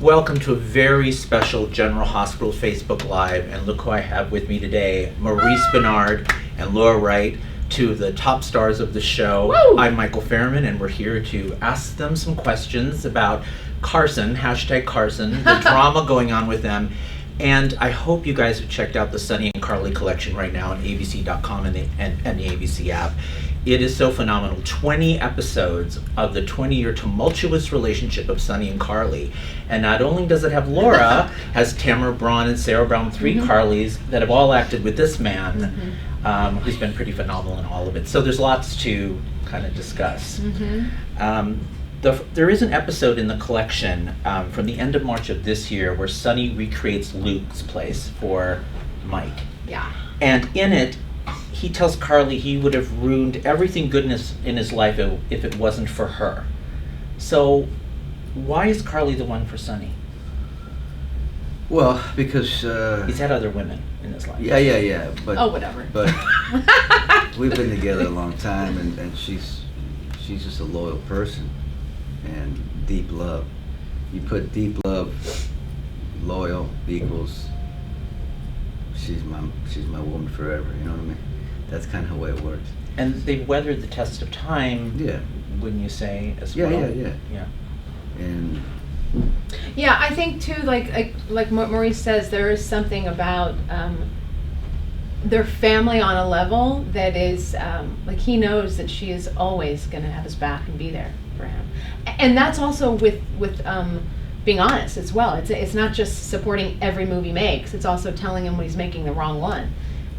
Welcome to a very special General Hospital Facebook Live, and look who I have with me today, Maurice Benard and Laura Wright, two of the top stars of the show. Woo! I'm Michael Fairman, and we're here to ask them some questions about Carson, #Carson, the drama going on with them. And I hope you guys have checked out the Sonny and Carly collection right now on abc.com and the ABC app. It is so phenomenal. 20 episodes of the 20-year tumultuous relationship of Sonny and Carly. And not only does it have Laura, has Tamara Braun and Sarah Brown, three Carlys that have all acted with this man, who's been pretty phenomenal in all of it. So there's lots to kind of discuss. There is an episode in the collection from the end of March of this year where Sonny recreates Luke's place for Mike. Yeah. And in it, he tells Carly he would have ruined everything goodness in his life if it wasn't for her. So why is Carly the one for Sonny? Well, because He's had other women in his life. yeah. But Whatever. But we've been together a long time, and she's just a loyal person, and deep love. You put deep love, loyal equals she's my woman forever. You know what I mean? That's kind of the way it works. And they've weathered the test of time. Yeah. Wouldn't you say as Yeah, well? yeah. And Yeah, I think too, like what Maurice says, there is something about their family on a level that is like he knows that she is always going to have his back and be there for him, and that's also with being honest as well. It's not just supporting every movie he makes. It's also telling him when he's making the wrong one.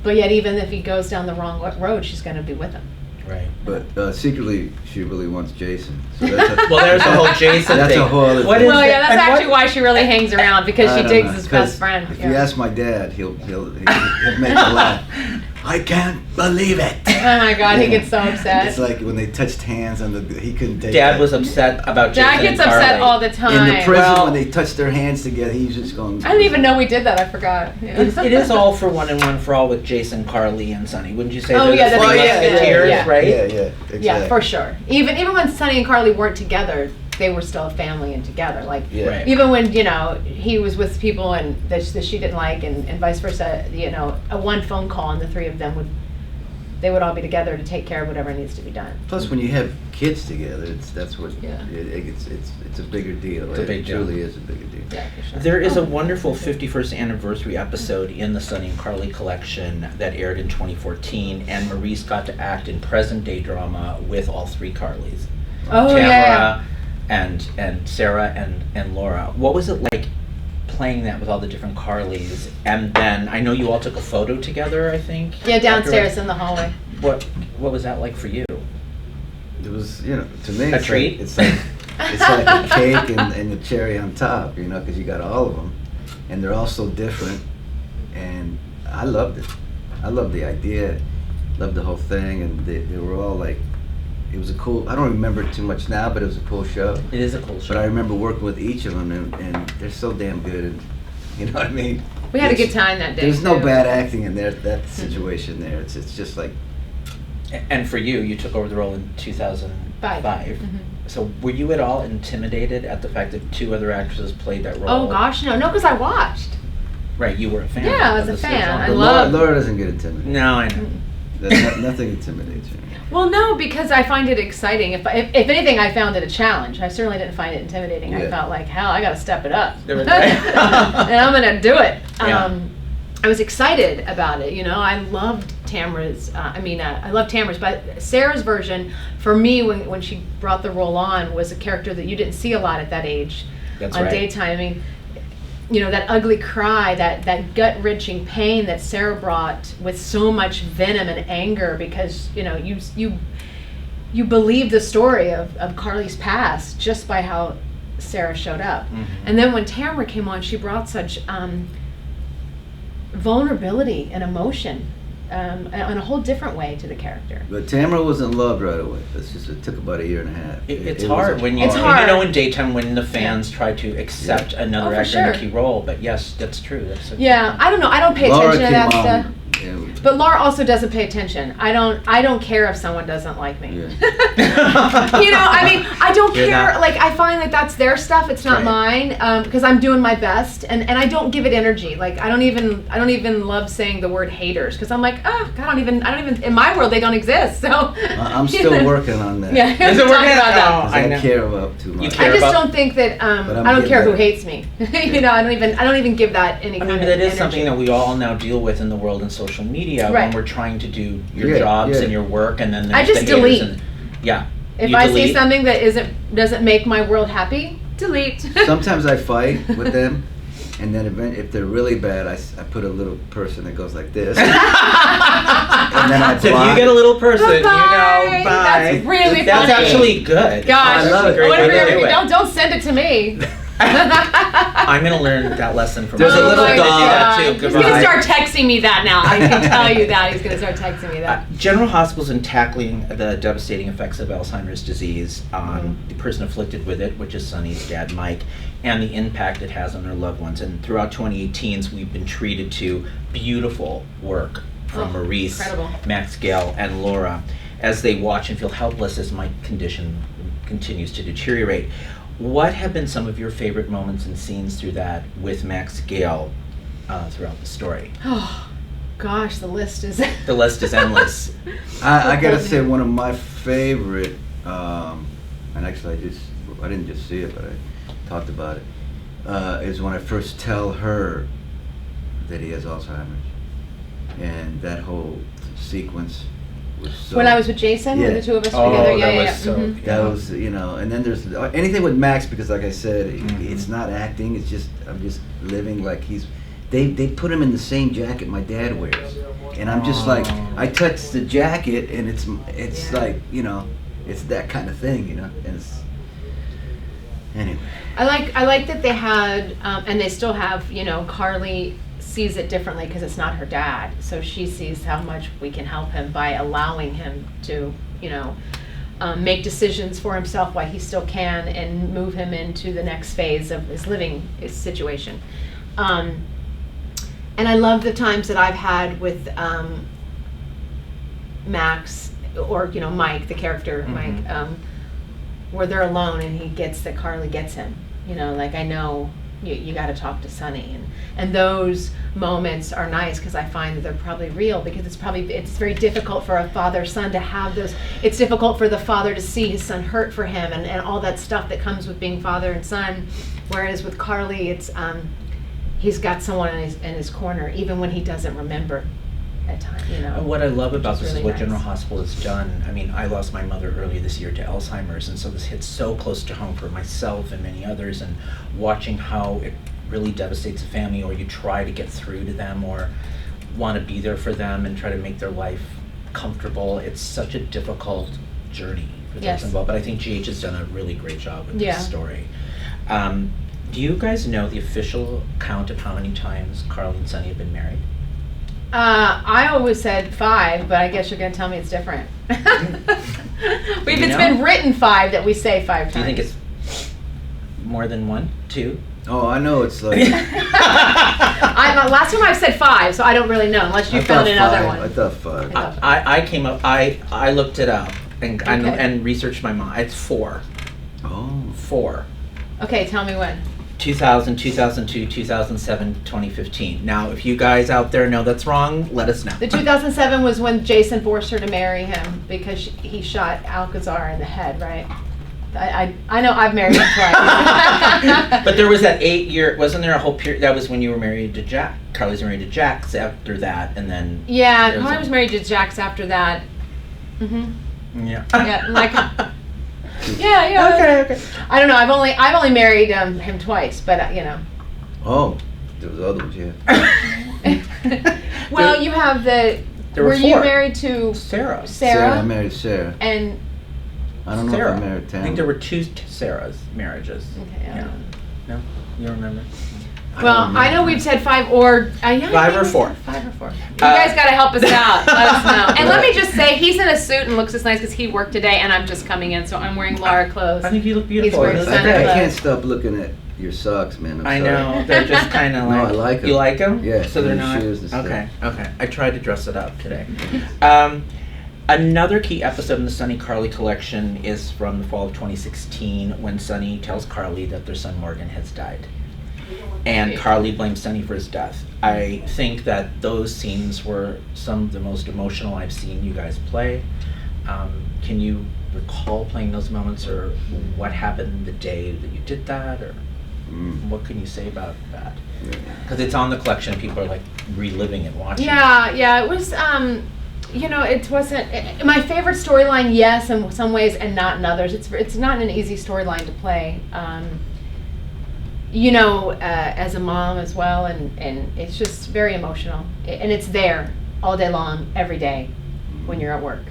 But yet, even if he goes down the wrong road, she's going to be with him. Right. but secretly, she really wants Jason. So that's Well, there's the whole Jason that's thing. a whole other What thing. is Well, it- yeah, that's and actually what- why she really hangs around, because I she don't digs know, his 'cause best friend. If you ask my dad, he'll make you laugh. I can't believe it. Oh my God, he Yeah. gets so upset. It's like when they touched hands on he couldn't take Dad that. was upset about Jason Dad gets and upset Carly. all the time. In the prison Well- when they touched their hands together. He's just going. I didn't even know we did that. I forgot. Yeah. It is all for one and one for all with Jason, Carly, and Sonny. Wouldn't you say? Oh, they're yeah, the that's three exactly it. musketeers, Yeah. right? Yeah, exactly. Yeah, for sure. Even when Sonny and Carly weren't together, they were still a family and together. Like Yeah. Right. even when he was with people and that she didn't like, and vice versa. A one phone call and the three of them would all be together to take care of whatever needs to be done. Plus, when you have kids together, that's what Yeah. it's a bigger deal. It's a big it deal. truly is a bigger deal. Yeah, for sure. There is a Oh, wonderful okay. 51st anniversary episode in the Sonny and Carly collection that aired in 2014, and Maurice got to act in present-day drama with all three Carlys. Oh, Tamara yeah. and Sarah and Laura. What was it like playing that with all the different Carlys? And then I know you all took a photo together, I think. Yeah, downstairs afterwards. in the hallway. What was that like for you? It was, to me, A it's treat? Like, it's like a cake and a cherry on top, because you got all of them, and they're all so different, and I loved it. I loved the idea, loved the whole thing, and they were all like, it was a cool. I don't remember too much now, but it was a cool show. It is a cool show. But I remember working with each of them, and they're so damn good, and you know what I mean. We had a good time that day. There's no too. bad acting in that situation there. It's just like. And for you took over the role in 2005. Mhm. So were you at all intimidated at the fact that two other actresses played that role? Oh gosh, no, because I watched. Right, you were a fan. Yeah, I was of a the fan. sitcom. I But love- Laura doesn't get intimidated. No, I know. Nothing intimidates her. Well, no, because I find it exciting. If anything, I found it a challenge. I certainly didn't find it intimidating. I Yeah. felt like, hell, I got to step it up, Do it and right. I'm gonna do it. Yeah. I was excited about it. I loved Tamara's. I love Tamara's, but Sarah's version for me, when she brought the role on, was a character that you didn't see a lot at that age. That's on right. daytime. That ugly cry, that gut-wrenching pain that Sarah brought with so much venom and anger, because you believe the story of Carly's past just by how Sarah showed up. Mhm. And then when Tamara came on, she brought such vulnerability and emotion in a whole different way to the character. But Tamara was in love right away. It took about a year and a half. It's It hard was when you, It's hard. in daytime when the fans try to accept another Oh, for actor in a sure. key role. But yes, that's true. Yeah, I don't know. I don't pay Laura attention to that came stuff. on, But Laura also doesn't pay attention. I don't care if someone doesn't like me. Yeah. I mean, I don't You're care. not- Like, I find that that's their stuff. It's not mine, because I'm doing my best, and I don't give it energy. Like, I don't even love saying the word haters, because I'm like, oh, God, I don't even. In my world, they don't exist. So I'm still working on that. Yeah, Is it talking working? about that. 'Cause I I know. care about too much. You care I just about- don't think that But I'm I don't getting care who better. hates me. I don't even give that any I kind mean, of but that is energy. something that we all now deal with in the world in social media when Right. we're trying to do your Yeah, jobs yeah. and your work, and then I there's just the haters delete. and- yeah. If You I see delete. something that doesn't make my world happy, delete. Sometimes I fight with them, and then if they're really bad, I put a little person that goes like this. And then I So if you block. get a little person, you know, Bye. bye. That's really That's funny. actually good. Gosh, I love it. Great way to whatever do you're- it. don't send it to me. I'm gonna learn that lesson from There's a my little sister. dog. Yeah, too. He's Goodbye. gonna start texting me that now. I can tell you that. He's gonna start texting me that. General Hospital's in tackling the devastating effects of Alzheimer's disease on Mm-hmm. the person afflicted with it, which is Sonny's dad, Mike, and the impact it has on their loved ones. And throughout 2018s, we've been treated to beautiful work from Oh, Maurice, incredible. Max Gail, and Laura as they watch and feel helpless as Mike's condition continues to deteriorate. What have been some of your favorite moments and scenes through that with Max Gail throughout the story? Oh, gosh, the list is. The list is endless. I gotta say one of my favorite, and actually I didn't just see it, but I talked about it, is when I first tell her that he has Alzheimer's, and that whole sequence was so. When I was with Jason, Yeah. when the two of us Oh, were together, that yeah. was so- Mhm. That was, and then there's anything with Max, because like I said, Mhm. it's not acting, it's just, I'm just living like they put him in the same jacket my dad wears. And I'm just like, I touch the jacket and it's Yeah. like, it's that kind of thing, and it's, anyway. I like that they had, and they still have, Carly sees it differently because it's not her dad. So she sees how much we can help him by allowing him to, make decisions for himself while he still can and move him into the next phase of his living situation. And I love the times that I've had with Max or, Mike, the character, Mhm. Mike, where they're alone and he gets that Carly gets him. Like, I know you got to talk to Sonny, and those moments are nice because I find that they're probably real, because it's very difficult for a father-son to have those. It's difficult for the father to see his son hurt for him and all that stuff that comes with being father and son, whereas with Carly it's he's got someone in his corner even when he doesn't remember at times. What I love about Which this is is really what nice. General Hospital has done. I mean, I lost my mother earlier this year to Alzheimer's, and so this hits so close to home for myself and many others, and watching how it really devastates a family, or you try to get through to them or want to be there for them and try to make their life comfortable. It's such a difficult journey for those Yes. involved, but I think GH has done a really great job with Yeah. this story. Do you guys know the official count of how many times Carly and Sonny have been married? I always said 5, but I guess you're going to tell me it's different. It's know? been written 5 that we say 5 times. Do you think it's more than 1, 2? Oh, I know it's like. Last time I've said 5, so I don't really know unless you I found thought another 5, one. I thought 5. I came up, I looked it up and Okay. and researched my mind. It's 4. Oh. 4. Okay, tell me when. 2000, 2002, 2007, 2015. Now, if you guys out there know that's wrong, let us know. The 2007 was when Jason forced her to marry him because he shot Alcazar in the head, right? I know I've married him twice. But there was that 8-year, wasn't there a whole period, that was when you were married to Jack. Carly's married to Jax after that, and then. Yeah, there Carly a- was married to Jax after that. Yeah. Yeah, like. Yeah. Okay. I don't know. I've only married him twice, but Oh, there was other ones, yeah. Well, you have the. There were Were you 4. married to Sarah. I Sarah? married Sarah. And I don't know Sarah. if I married I Tam. think there were 2 Sarah's marriages. okay, I don't know. No? You don't remember? Well, don't I know remember. we've said 5 or yeah, 5 or 4. 5 or 4. You guys got to help us out. Let us know. And let me just say, he's in a suit and looks as nice because he worked today, and I'm just coming in, so I'm wearing Laura clothes. I think you look beautiful. wearing It was Santa I great. Claus. can't stop looking at your socks, man. I'm I sorry. know, they're just kind of like. No, I like 'em. You like them? Yeah, So they're your not. shoes and stuff. Okay. I tried to dress it up today. Another key episode in the Sonny Carly collection is from the fall of 2016 when Sonny tells Carly that their son Morgan has died. And Carly blames Sonny for his death. I think that those scenes were some of the most emotional I've seen you guys play. Can you recall playing those moments, or what happened the day that you did that, or what can you say about that? Because it's on the collection and people are like reliving it, watching Yeah, it was, it wasn't, my favorite storyline, yes, in some ways, and not in others. It's not an easy storyline to play. As a mom as well, and it's just very emotional. And it's there all day long, every day, when you're at work.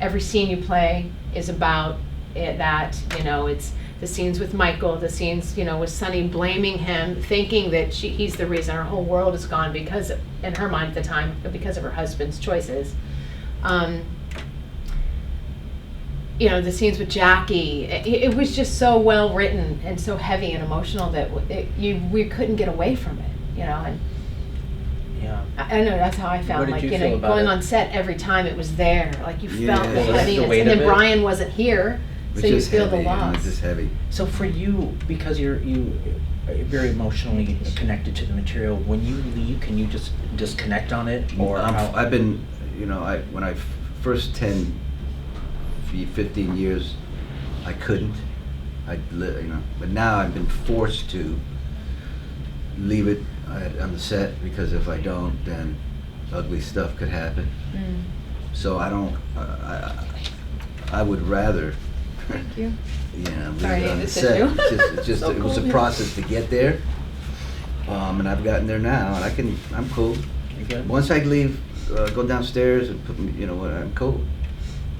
Every scene you play is about it's the scenes with Michael, the scenes, with Sonny blaming him, thinking that he's the reason her whole world is gone because, in her mind at the time, because of her husband's choices. The scenes with Jackie, it was just so well written and so heavy and emotional that we couldn't get away from it, and Yeah. I know that's how I felt. What did like you feel about going it? on set every time it was there, like you felt the Yeah. The heaviness, weight and then of it. Brian wasn't here, It's so you just feel heavy, the loss. It's just heavy. So for you, because you're very emotionally connected to the material, when you leave, can you just disconnect on it, or how? I've been, when I first 15 years, I couldn't. But now I've been forced to leave it on the set, because if I don't, then ugly stuff could happen. So I don't. I would rather. Thank you. Leave Sorry, it on the this set. issue. It's just So it was a cool. process to get there, and I've gotten there now, and I'm cool. You good? Once I leave, go downstairs and put, I'm cool.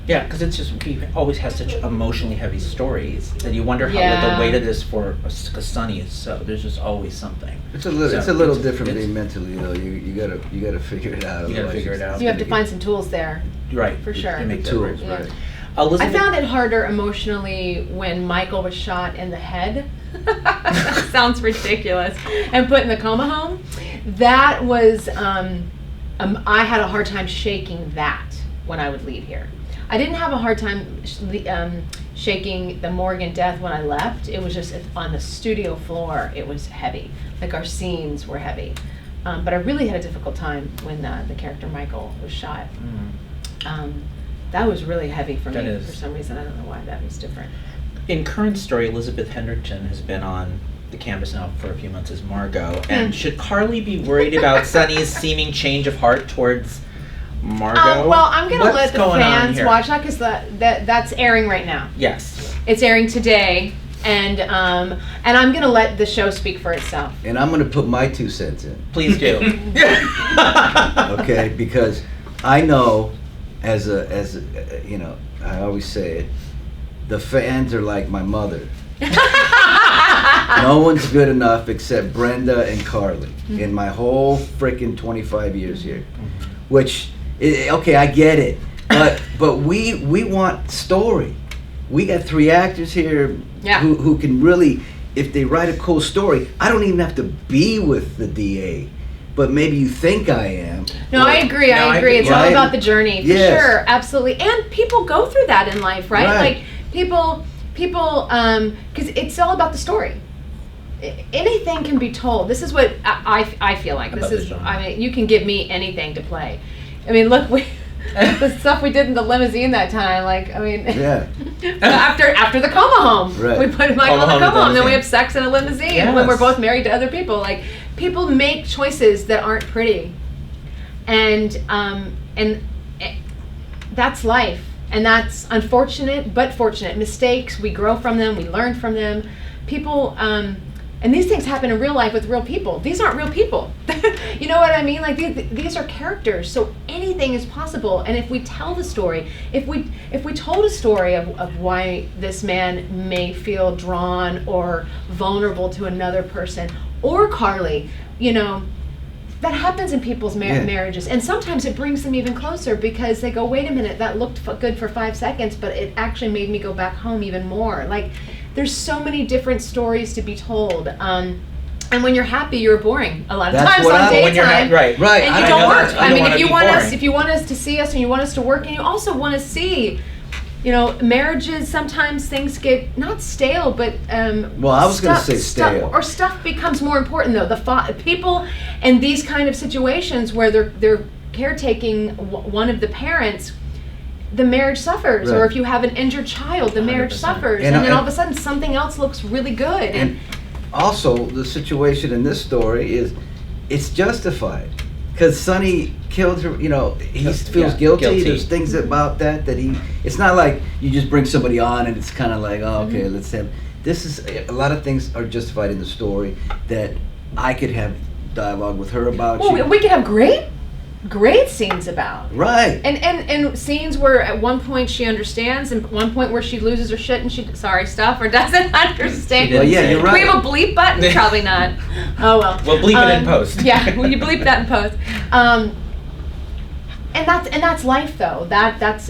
Yeah, because it's just, he always has such emotionally heavy stories that you wonder how what Yeah. the weight of this because Sonny is so. There's just always something. It's a little So different it's- being mentally though. You gotta figure it out. You gotta otherwise figure it it's out. So you have to gonna find some tools there. Right. For sure. To make get that tools, right. right? I Elizabeth, found it harder emotionally when Michael was shot in the head. That sounds ridiculous. And put in the coma home. That was, I had a hard time shaking that when I would leave here. I didn't have a hard time shaking the Morgan death when I left. It was just on the studio floor, it was heavy. Like our scenes were heavy. But I really had a difficult time when the character Michael was shot. That was really heavy for That me is. for some reason. I don't know why that was different. in current story, Elizabeth Hendrickson has been on the canvas now for a few months as Margot. And should Carly be worried about Sonny's seeming change of heart towards Margot? Well, I'm going to What's let the going on fans here? watch that because that's airing right now. Yes. It's airing today, and I'm going to let the show speak for itself. And I'm gonna put my 2 cents in. Please do. Okay, because I know as a I always say it, the fans are like my mother. No one's good enough except Brenda and Carly in my whole freaking 25 years here. Which, okay, I get it, but we want story. We got 3 actors here who can really, if they write a cool story, I don't even have to be with the DA. But maybe you think I am. No, I agree. No, I It's all Right? about the journey, for Yes. sure, absolutely. And people go through that in life, right? Right. Like people, because it's all about the story. Anything can be told. This is what I feel like. About This the is. genre. I mean, you can give me anything to play. I mean, look, the stuff we did in the limousine that time. Like, I mean, Yeah. after the coma home, Right. we put Michael in Coma the home coma home. Then we limousine. have sex in a limousine Yes. when we're both married to other people. Like, people make choices that aren't pretty, and that's life, and that's unfortunate but fortunate. Mistakes, we grow from them, we learn from them. People, and these things happen in real life with real people. These aren't real people. You know what I mean? Like these are characters, so anything is possible. And if we tell the story, if we told a story of why this man may feel drawn or vulnerable to another person, or Carly, that happens in people's marriages, and sometimes it brings them even closer because they go, wait a minute, that looked good for 5 seconds, but it actually made me go back home even more. Like, there's so many different stories to be told. And when you're happy, you're boring a lot of That's times what on when you're daytime. right. Right. And you I don't know work. that. I mean, wanna if you be want us, boring. if you want us to see us, and you want us to work, and you also want to see, you know, marriages. Sometimes things get not stale, but Well, I was gonna say stale. or stuff becomes more important though. The people in these kind of situations where they're caretaking one of the parents, the marriage suffers. Or Right. if you have an injured child, the marriage 100%. suffers, And and then I- all of a sudden something else looks really good. And also, the situation in this story is, it's justified. Because Sonny killed her, you know, he feels Yeah, guilty. guilty. There's things about that it's not like you just bring somebody on and it's kind of like, oh, okay, Mm-hmm. let's have, this is, a lot of things are justified in the story that I could have dialogue with her about. well, we could have great scenes about. Right. And scenes where at one point she understands, and one point where she loses her shit and stuff or doesn't understand. Well, yeah, you're Do we right. have a bleep button? Probably not. Oh well. We'll bleep it in post. Yeah, well, you bleep that in post. And that's life though. That's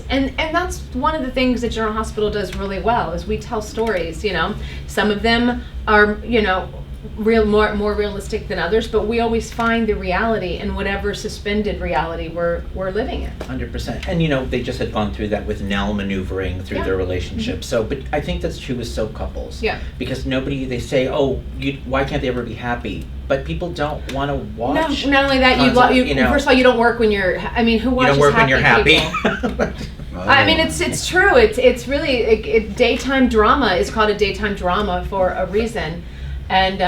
one of the things that General Hospital does really well is we tell stories. You know, some of them are, you know, more realistic than others, but we always find the reality in whatever suspended reality we're living in. 100%. And you know, they just had gone through that with Nell maneuvering through Yeah. their relationship. So, but I think that's true with soap couples. Yeah. Because they say, oh, why can't they ever be happy? But people don't want to watch. No, not only that, you know, first of all, you don't work when you're. I mean, who You watches don't work when you're happy. people? I mean, it's true. It's really daytime drama is called a daytime drama for a reason. And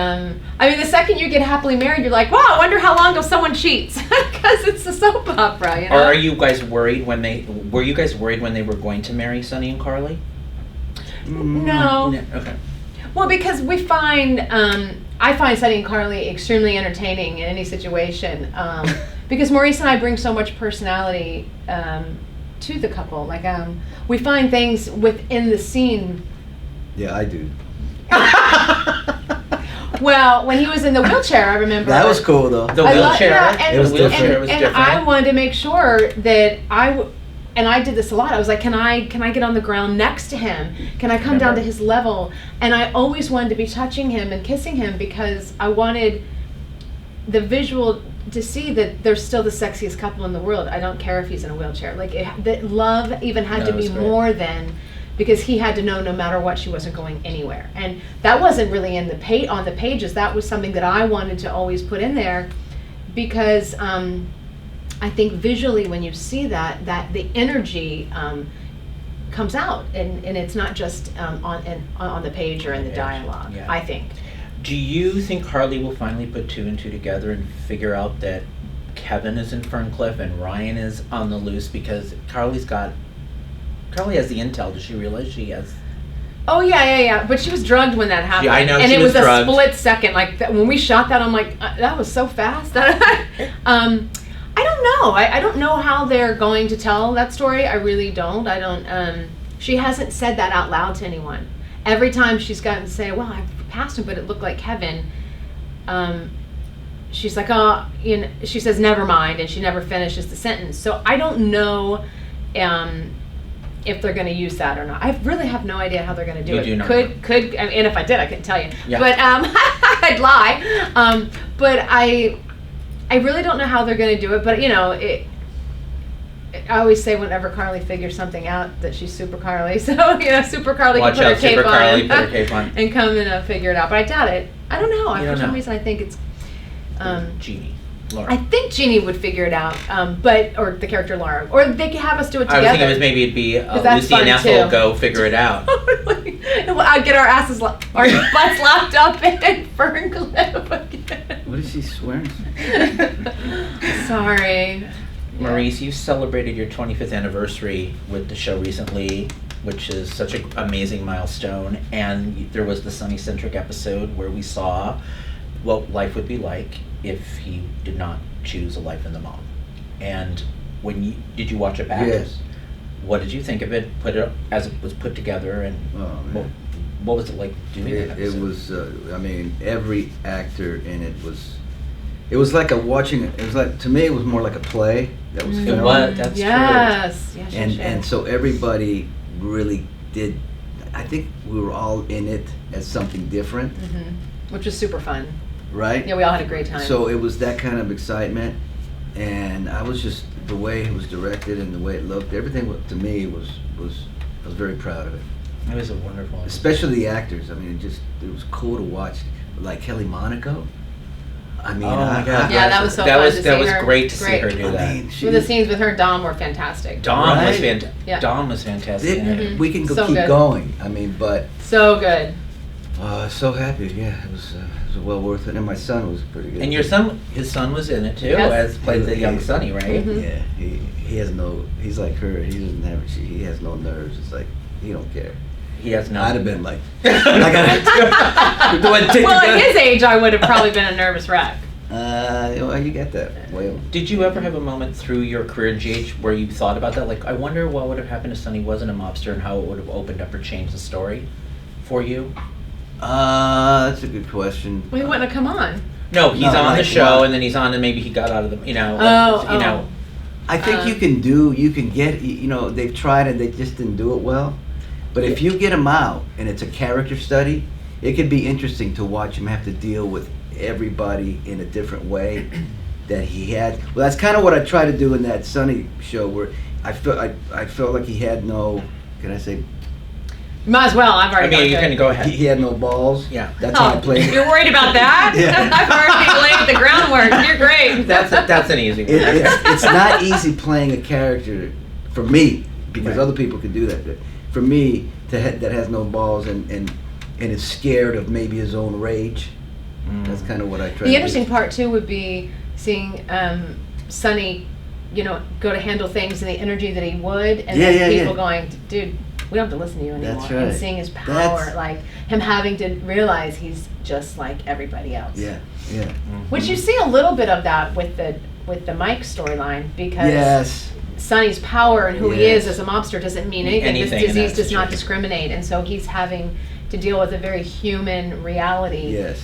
I mean, the second you get happily married, you're like, wow, I wonder how long till someone cheats, because it's a soap opera, you know. Or are you guys worried were you guys worried when they were going to marry Sonny and Carly? No. Okay. Well, because we find, I find Sonny and Carly extremely entertaining in any situation, because Maurice and I bring so much personality to the couple. Like, we find things within the scene. Yeah, I do. Well, when he was in the wheelchair, I remember. That was cool though. The I wheelchair. and, It was the wheelchair different. was and different. I wanted to make sure that and I did this a lot. I was like, can I get on the ground next to him? Can I come down to his level? And I always wanted to be touching him and kissing him because I wanted the visual to see that they're still the sexiest couple in the world. I don't care if he's in a wheelchair. Like that love even had No, to it be was great. more than, because he had to know no matter what she wasn't going anywhere. And that wasn't really in the on the pages. That was something that I wanted to always put in there because I think visually when you see that the energy comes out and it's not just on the page or in the dialogue. Yeah. I think. Do you think Carly will finally put two and two together and figure out that Kevin is in Ferncliff and Ryan is on the loose? Because Carly has the intel. Does she realize she has? Oh Yeah. But she was drugged when that happened. Yeah, I know, and she it was was drugged. a split second. Like when we shot that, I'm like, that was so fast. I don't know. I don't know how they're going to tell that story. I really don't. I don't. She hasn't said that out loud to anyone. Every time she's gotten to say, well, I passed him, but it looked like Kevin. She's like, oh, you know, she says, never mind, and she never finishes the sentence. So I don't know if they're going to use that or not. I really have no idea how they're going to do You it. do not Could, I mean, and if I did, I couldn't tell you. Yeah. But I'd lie. But I really don't know how they're going to do it. But you know, I always say whenever Carly figures something out that she's Super Carly. So you know, Super Carly Watch can put out, her cape Super on, Carly, put her cape on. and come and figure it out. But I doubt it. I don't know. You For don't some know. reason, I think it's. Jeannie, Laura. I think Jeannie would figure it out, or the character Laura, or they could have us do it I together. was thinking it was maybe it'd be 'Cause that's Lucy and fun, Ethel too. go figure it out. I'd get our asses, our butts locked up in Ferncliff again. What is she swearing? Sorry. Maurice, you celebrated your 25th anniversary with the show recently, which is such an amazing milestone. And there was the Sunny-centric episode where we saw what life would be like if he did not choose a life in the mom. And did you watch it back? Yes. What did you think of it? Put it as it was put together, and Oh, man. what was it like doing that It episode? was, I mean, every actor in it was like to me it was more like a play that was Mm. filmed. It was. That's true. Yes. And so everybody really did, I think we were all in it as something different, Which was super fun. right? Yeah, we all had a great time. So it was that kind of excitement, and I was just, the way it was directed and the way it looked, everything to me was I was very proud of it. It was a wonderful. Especially the actors. I mean, it was cool to watch, like Kelly Monaco. I mean, Oh my God. Yeah, that was so fun to see That was her. great to see Great. her do I that. mean, The scenes with her and Dom were fantastic. Dom was Right? Yeah. Dom was fantastic. Mhm. we can go So keep good. going. I mean, but So good. so happy. Yeah, it was well worth it. And my son was pretty good. And your son, his son was in it too, Yes. as played the young Sonny, right? Mhm. Yeah, he has no. He's like her. He doesn't have. He has no nerves. It's like he don't care. He has no. I'd have been like, I gotta do it. Well, at his age, I would have probably been a nervous wreck. Well, you get that. Well, Did you ever have a moment through your career in GH where you thought about that? Like, I wonder what would have happened if Sonny wasn't a mobster and how it would have opened up or changed the story for you? that's a good question. Well, he wouldn't have come on. No, he's No, on the like show what? and then he's on and maybe he got out of the, you know, Oh, you know. I think you can get, you know, they've tried and they just didn't do it well. But if you get him out and it's a character study, it could be interesting to watch him have to deal with everybody in a different way that he had. Well, that's kind of what I tried to do in that Sonny show, where I felt like he had no, can I say, Might as well. I've I already mean, you gone can through go it. ahead. he had no balls. Yeah. That's how I Oh, played. you're worried about that? Yeah. I've already laid the groundwork. You're great. That's an easy one. It's not easy playing a character for me, because Right. other people can do that. But for me, that has no balls and is scared of maybe his own rage. That's kind of what I try. The to interesting do. part too would be seeing Sonny, go to handle things in the energy that he would, and Yeah, then yeah, people yeah. going, dude, we don't have to listen to you anymore. That's And right. seeing his power, That's- like him having to realize he's just like everybody else. Yeah, yeah. Which you see a little bit of that with the Mike storyline, because Yes. Sonny's power and who he Yes. is as a mobster doesn't mean anything. Anything This in disease that does not situation. discriminate, and so he's having to deal with a very human reality. Yes.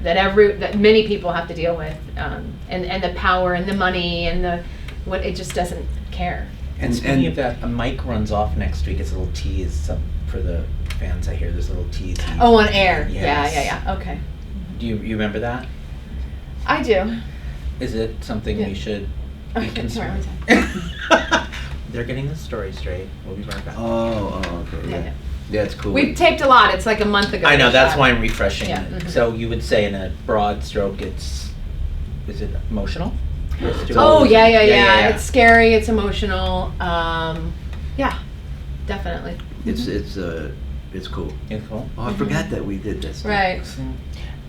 That many people have to deal with, and the power and the money and what it just doesn't care. And speaking of that, a mic runs off next week. It's a little tease for the fans. I hear there's a little tease. Oh, on air. Yes. Yeah. Okay. Do you remember that? I do. Is it something Yeah. we should be Okay, concerned? sorry, They're getting the story straight. We'll be right back. Oh, okay. Yeah. Yeah. Yeah, it's cool. We've taped a lot. It's like a month ago. I know, we that's shot. why I'm refreshing Yeah, it. mhm. So you would say in a broad stroke, is it emotional? Oh yeah. It's scary. It's emotional. Yeah, definitely. It's cool. Yeah, cool. Oh, I forgot that we did this. Right.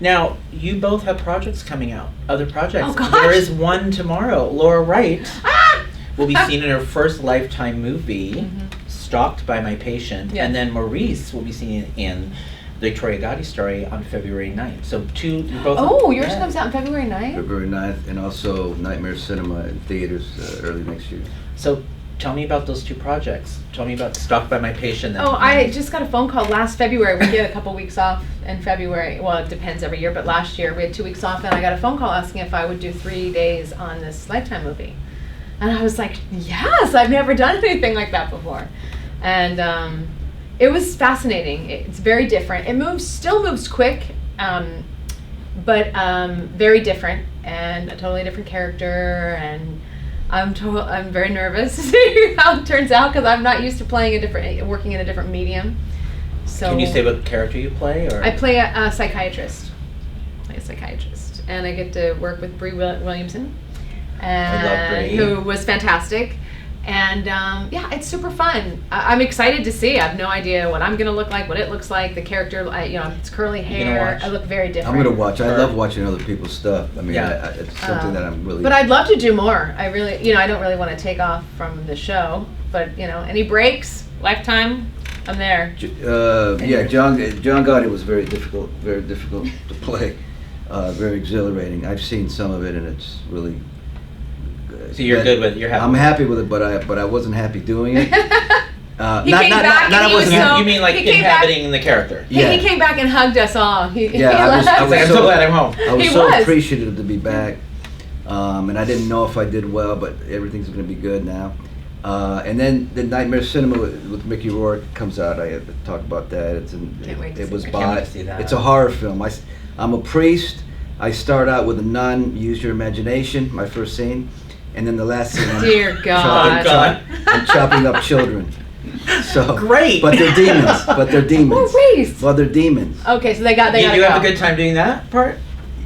Now, you both have projects coming out. Other projects. Oh, gosh. There is one tomorrow. Laura Wright Ah! will be seen in her first Lifetime movie, Mhm. Stalked by My Patient. Yes. And then Maurice will be seen in the Victoria Gotti story on February 9th. So you both. Oh, yours yeah. comes out on February 9th? February 9th, and also Nightmare Cinema in theaters early next year. So tell me about those two projects. Tell me about Stalked by My Patient. and- Oh, I just got a phone call last February. We get a couple weeks off in February. Well, it depends every year, but last year we had 2 weeks off, and I got a phone call asking if I would do 3 days on this Lifetime movie. And I was like, yes, I've never done anything like that before. And it was fascinating. It's very different. It still moves quick, but very different, and a totally different character. And I'm very nervous to see how it turns out, because I'm not used to working in a different medium. So Can you say what character you play? Or? I play a psychiatrist. And I get to work with Brie Williamson, I love Brie. who was fantastic. And yeah, it's super fun. I'm excited to see. I have no idea what I'm gonna look like, what it looks like. The character, it's curly You gonna hair. watch? I look very different. I'm gonna watch. I Or- love watching other people's stuff. I mean, Yeah. it's something that I'm really. But I'd love to do more. I really, I don't really want to take off from the show. But any breaks, Lifetime, I'm there. Yeah, John Gotti was very difficult to play. Very exhilarating. I've seen some of it, and it's really. So you're good with you're happy. I'm happy with it, but I wasn't happy doing it. He came back and I he was wasn't so- happy. You mean like He came back- inhabiting the character? Yeah. He came back and hugged us all. Yeah, I was I'm so glad I'm home. I was He so was. appreciative to be back, and I didn't know if I did well, but everything's going to be good now. And then the Nightmare Cinema with Mickey Rourke comes out. I have to talk about that. Can't wait to It see was that. Can't wait bought. to see that. It's a horror film. I'm a priest. I start out with a nun. Use your imagination. My first scene, and then the last scene. Dear God. I'm chopping up children. So Great. but they're demons. Maurice. Well, they're demons. Okay, so they got Did to you go. have a good time doing that part?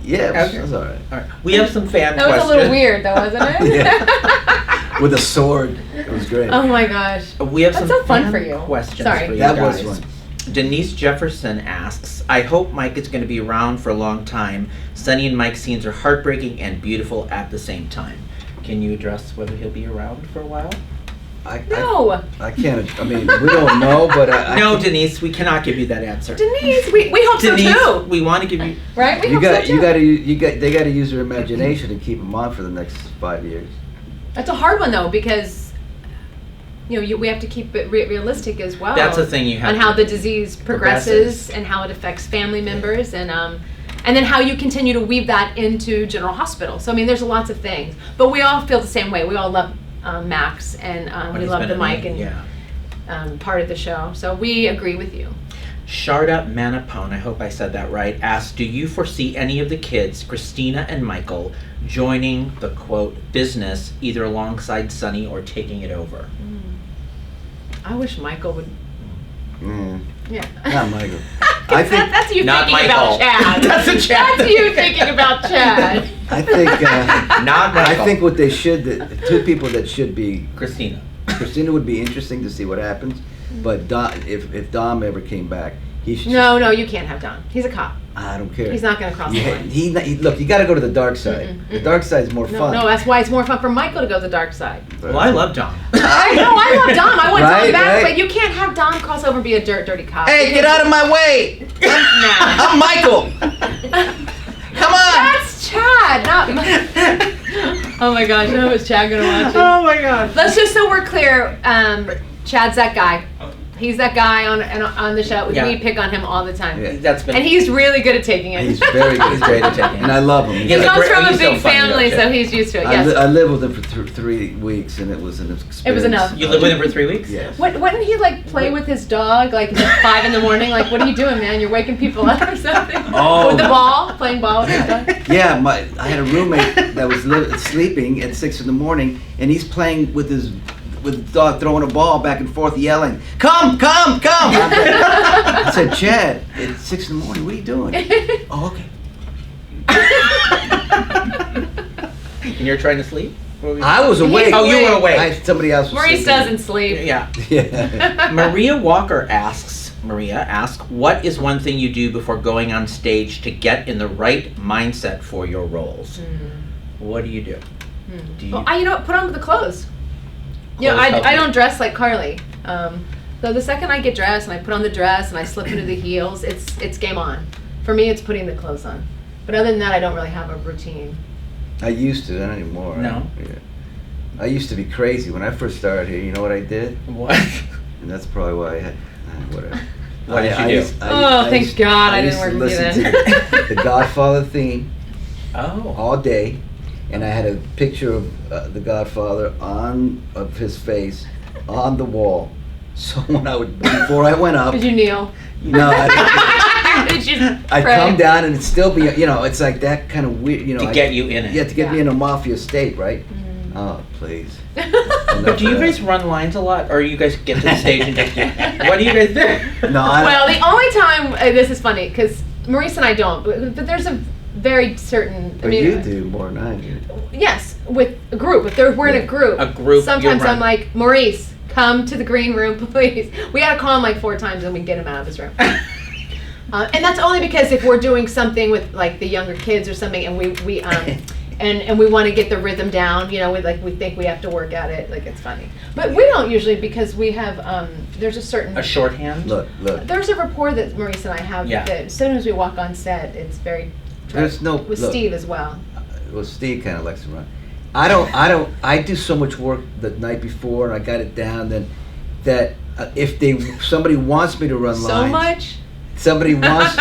Yeah, Okay. that's all right. All right. We have some fan That was questions. a little weird, though, wasn't it? Yeah. With a sword. It was great. Oh my gosh. We have That's some so fun fan for you. questions Sorry. for you That guys. was fun. Denise Jefferson asks, I hope Mike is going to be around for a long time. Sonny and Mike scenes are heartbreaking and beautiful at the same time. Can you address whether he'll be around for a while? No. I can't. I mean, we don't know, but No, Denise, we cannot give you that answer. Denise, we hope Denise, so too. we want to give you... Right? We you hope got so too. they got to use their imagination and keep them on for the next 5 years. That's a hard one, though, because we have to keep it realistic as well. That's the thing you have on to- how the disease progresses and how it affects family members and then how you continue to weave that into General Hospital. So I mean, there's lots of things, but we all feel the same way. We all love Max and When we he's love been the in Mike the- and yeah. part of the show. So we agree with you. Sharda Manapone, I hope I said that right, asks, do you foresee any of the kids, Christina and Michael, joining the, quote, business either alongside Sonny or taking it over? I wish Michael would. Yeah. Not Michael. I think that's you Not thinking Michael. about Chad. That's a Chad. That's you thinking about Chad. I think. Not Michael. I think what they should. The two people that should be. Christina. Christina would be interesting to see what happens, but Dom, if Dom ever came back, he should. No, you can't have Don. He's a cop. I don't care. He's not going to cross the line. Look, you got to go to the dark side. The dark side is more fun. No, that's why it's more fun for Michael to go to the dark side. Well, I love Dom. I know, I love Dom. I want Dom Right, back, right. but you can't have Dom cross over and be a dirty cop. Hey, get out of my way! Nah. I'm Michael. Come on. That's Chad, not Oh my gosh, I was Chad gonna watch it. Oh my God. Let's just so we're clear, Chad's that guy. He's that guy on the show. Yeah. We pick on him all the time. Yeah. That's been... And he's really good at taking it. He's very good. He's great at taking it. And I love him. He He's a comes great- from a he's so big funny, family, though, too. so he's used to it. I, Yes. I lived with him for 3 weeks, and it was an experience. It was enough. You lived with him for 3 weeks? Yes. Wouldn't he like play with his dog like at 5 in the morning? Like, what are you doing, man? You're waking people up or something? Oh. With the ball, playing ball with his dog. Yeah, I had a roommate that was sleeping at 6 in the morning, and he's playing with the dog, throwing a ball back and forth, yelling, "Come, come, come!" I said, "Chad, it's 6 in the morning. What are you doing?" "Oh, okay." And you're trying to sleep? I was awake. Oh, you were awake. Somebody else was Maurice sleeping. doesn't sleep. Yeah. Yeah. Maria Walker asks, what is one thing you do before going on stage to get in the right mindset for your roles? What do you do? Do you... Well, put on the clothes. I don't dress like Carly. So the second I get dressed and I put on the dress and I slip into the heels, it's game on. For me, it's putting the clothes on. But other than that, I don't really have a routine. I used to, not anymore. No? Yeah. I used to be crazy when I first started here. You know what I did? What? And that's probably why I had, whatever. What did you do? Thank God I didn't work with you listen then. to the Godfather theme Oh. all day, and I had a picture of the Godfather of his face on the wall. So when before I went up, Did you kneel? no, Did you I'd pray? come down and it'd still be, it's like that kind of weird, To get you in it. Yeah, to get me Yeah. in a mafia state, right? Oh, please. But do you guys run lines a lot, or you guys get to the stage and just what do you guys do? No, Well, the only time this is funny because Maurice and I don't, but there's a very certain. But you do more than I do. Yes, with a group. If we're in a group. A group, Sometimes you run. I'm like, Maurice, come to the green room, please. We had to call him like 4 times and we get him out of his room. And that's only because if we're doing something with like the younger kids or something, and we and we want to get the rhythm down, we think we have to work at it, like it's funny. But we don't usually because we have there's a certain A shorthand? Look. there's a rapport that Maurice and I have Yeah. that as soon as we walk on set, it's very There's no with look, Steve as well. Well, Steve kind of likes to run. I do so much work the night before, and I got it down. Then that if somebody wants me to run So lines, much. somebody wants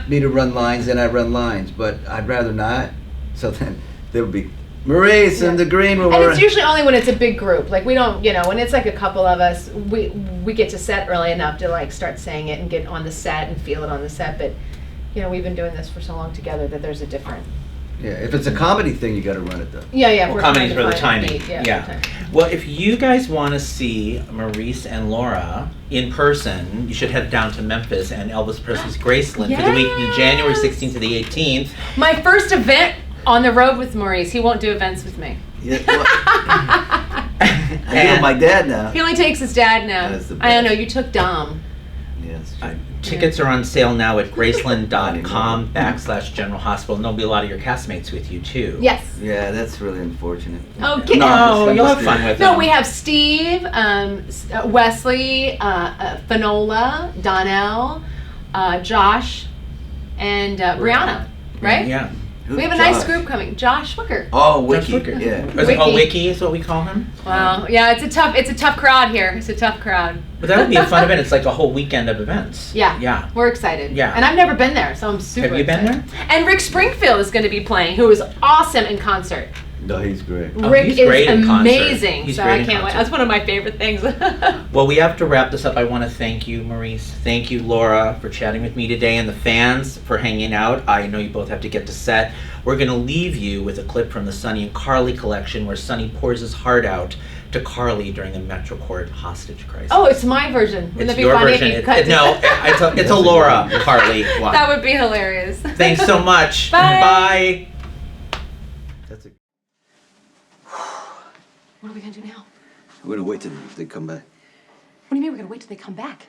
me to run lines, then I run lines. But I'd rather not. So then there would be Maurice in the green room. And it's usually only when it's a big group. Like we don't, when it's like a couple of us, we get to set early enough to like start saying it and get on the set and feel it on the set. But we've been doing this for so long together that there's a different. Yeah, if it's a comedy thing, you got to run it though. Yeah. Well, we're comedy's trying for to the find a timing. beat, Yeah. Well, if you guys want to see Maurice and Laura in person, you should head down to Memphis and Elvis Presley's Graceland for the week from January 16th to the 18th. My first event on the road with Maurice. He won't do events with me. Yeah, well, I know my dad now. He only takes his dad now. That's the I don't best. know. You took Dom. Yes. Tickets are on sale now at graceland.com/General Hospital. And there'll be a lot of your castmates with you too. Yes. Yeah, that's really unfortunate. Okay. No, you'll have fun with them. No, we have Steve, Wesley, Finola, Donnell, Josh, and Brianna. Right? Yeah. We have a nice group coming. Josh Wicker. Oh, Wiki. Wicker. Yeah. Is it called Wiki is what we call him? Wow. Yeah, it's a tough crowd here. It's a tough crowd. But that would be a fun event. It's like a whole weekend of events. Yeah. Yeah. We're excited. Yeah. And I've never been there, so I'm super excited. Have you been there? And Rick Springfield is going to be playing, who is awesome in concert. No, he's great. Rick he's great is in concert. amazing. He's So great I in can't wait. concert. That's one of my favorite things. Well, we have to wrap this up. I want to thank you, Maurice. Thank you, Laura, for chatting with me today, and the fans for hanging out. I know you both have to get to set. We're going to leave you with a clip from the Sonny and Carly collection where Sonny pours his heart out to Carly during the Metro Court hostage crisis. Oh, it's my version. Wouldn't It's that be your funny version. if you cut No, it's a Laura Carly one. That would be hilarious. Thanks so much. Bye. Bye. That's a. What are we gonna do now? We're gonna wait till they come back. What do you mean we're gonna wait till they come back?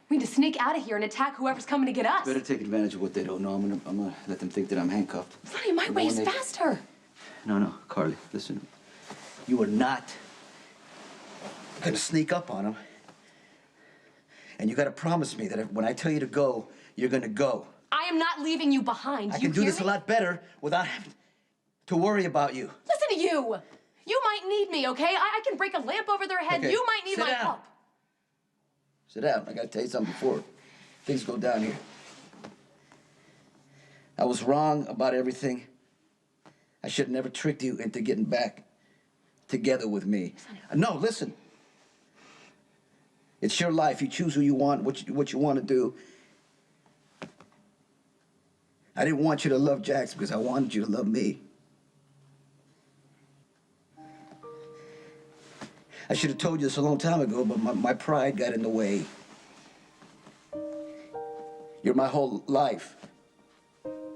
We need to sneak out of here and attack whoever's coming to get us. Better take advantage of what they don't know. I'm gonna let them think that I'm handcuffed. Sonny, my way is faster. No, Carly, listen. You are not gonna sneak up on them. And you gotta promise me that when I tell you to go, you're gonna go. I am not leaving you behind. I You can do hear this me? a lot better without having to worry about you. Listen to you. You might need me, okay? I can break a lamp over their head. Okay, You might need sit my down. help. Sit down. I gotta tell you something before things go down here. I was wrong about everything. I should have never tricked you into getting back together with me. No, listen. It's your life. You choose who you want, what you want to do. I didn't want you to love Jax because I wanted you to love me. I should have told you this a long time ago, but my pride got in the way. You're my whole life.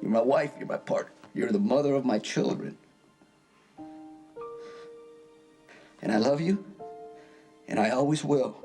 You're my wife, you're my partner. You're the mother of my children. And I love you, and I always will.